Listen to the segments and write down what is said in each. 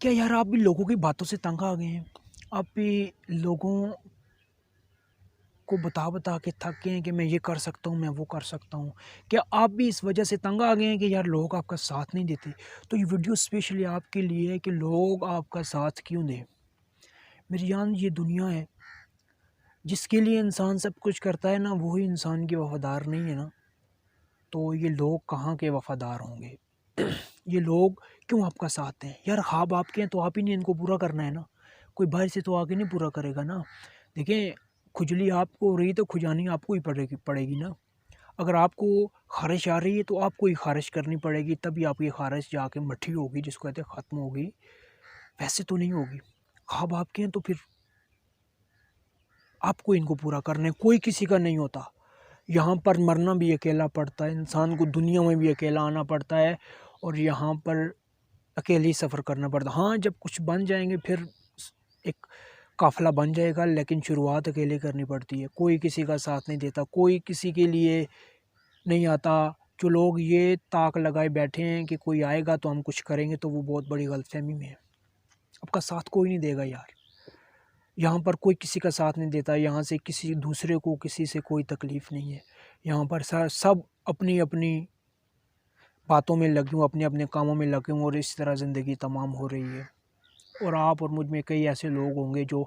کیا یار آپ بھی لوگوں کی باتوں سے تنگ آ گئے ہیں؟ آپ بھی لوگوں کو بتا بتا کے تھک گئے ہیں کہ میں یہ کر سکتا ہوں، میں وہ کر سکتا ہوں؟ کیا آپ بھی اس وجہ سے تنگ آ گئے ہیں کہ یار لوگ آپ کا ساتھ نہیں دیتے؟ تو یہ ویڈیو اسپیشلی آپ کے لیے ہے کہ لوگ آپ کا ساتھ کیوں دیں۔ میری جان، یہ دنیا ہے، جس کے لیے انسان سب کچھ کرتا ہے نا، وہی انسان کی وفادار نہیں ہے نا، تو یہ لوگ کہاں کے وفادار ہوں گے؟ یہ لوگ کیوں آپ کا ساتھ دیں؟ یار خواب آپ کے ہیں تو آپ ہی نے ان کو پورا کرنا ہے نا، کوئی باہر سے تو آگے نہیں پورا کرے گا نا۔ دیکھیں، کھجلی آپ کو ہو رہی ہے تو کھجانی آپ کو ہی پڑے گی نا۔ اگر آپ کو خارش آ رہی ہے تو آپ کو ہی خارش کرنی پڑے گی، تبھی آپ کی خارش جا کے مٹھی ہوگی، جس کو کہتے ہیں ختم ہوگی، ویسے تو نہیں ہوگی۔ خواب آپ کے ہیں تو پھر آپ کو ان کو پورا کرنا ہے، کوئی کسی کا نہیں ہوتا۔ یہاں پر مرنا بھی اکیلا پڑتا ہے، انسان کو دنیا میں بھی اکیلا آنا پڑتا ہے، اور یہاں پر اکیلے ہی سفر کرنا پڑتا ہے۔ ہاں، جب کچھ بن جائیں گے پھر ایک قافلہ بن جائے گا، لیکن شروعات اکیلے کرنی پڑتی ہے۔ کوئی کسی کا ساتھ نہیں دیتا، کوئی کسی کے لیے نہیں آتا۔ جو لوگ یہ طاق لگائے بیٹھے ہیں کہ کوئی آئے گا تو ہم کچھ کریں گے، تو وہ بہت بڑی غلط فہمی میں ہے۔ آپ کا ساتھ کوئی نہیں دے گا یار، یہاں پر کوئی کسی کا ساتھ نہیں دیتا۔ یہاں سے کسی دوسرے کو کسی سے کوئی تکلیف نہیں ہے۔ یہاں پر سب اپنی اپنی باتوں میں لگے ہوں، اپنے اپنے کاموں میں لگے ہوں، اور اس طرح زندگی تمام ہو رہی ہے۔ اور آپ اور مجھ میں کئی ایسے لوگ ہوں گے جو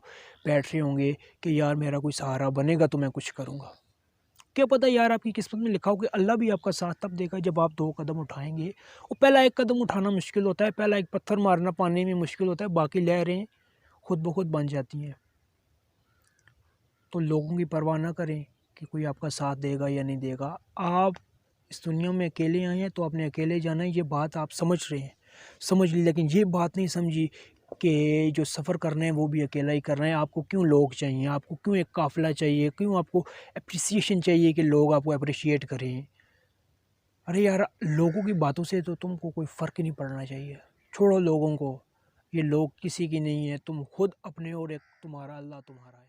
بیٹھ رہے ہوں گے کہ یار میرا کوئی سہارا بنے گا تو میں کچھ کروں گا۔ کیا پتہ یار آپ کی قسمت میں لکھا ہو کہ اللہ بھی آپ کا ساتھ تب دے گا جب آپ 2 قدم اٹھائیں گے۔ اور پہلا ایک قدم اٹھانا مشکل ہوتا ہے، پہلا ایک پتھر مارنا پانی میں مشکل ہوتا ہے، باقی لہریں خود بخود بن جاتی ہیں۔ تو لوگوں کی پرواہ نہ کریں کہ کوئی آپ کا ساتھ دے گا یا نہیں دے گا۔ آپ اس دنیا میں اکیلے آئے ہیں تو آپ نے اکیلے جانا ہے، یہ بات آپ سمجھ رہے ہیں، سمجھ لی، لیکن یہ بات نہیں سمجھی کہ جو سفر کرنا ہے وہ بھی اکیلا ہی کرنا ہے۔ آپ کو کیوں لوگ چاہیے، آپ کو کیوں ایک قافلہ چاہیے، کیوں آپ کو اپریسیشن چاہیے کہ لوگ آپ کو اپریشیٹ کریں؟ ارے یار، لوگوں کی باتوں سے تو تم کو کوئی فرق ہی نہیں پڑنا چاہیے۔ چھوڑو لوگوں کو، یہ لوگ کسی کی نہیں ہے، تم خود اپنے اور ایک تمہارا اللہ تمہارا ہے۔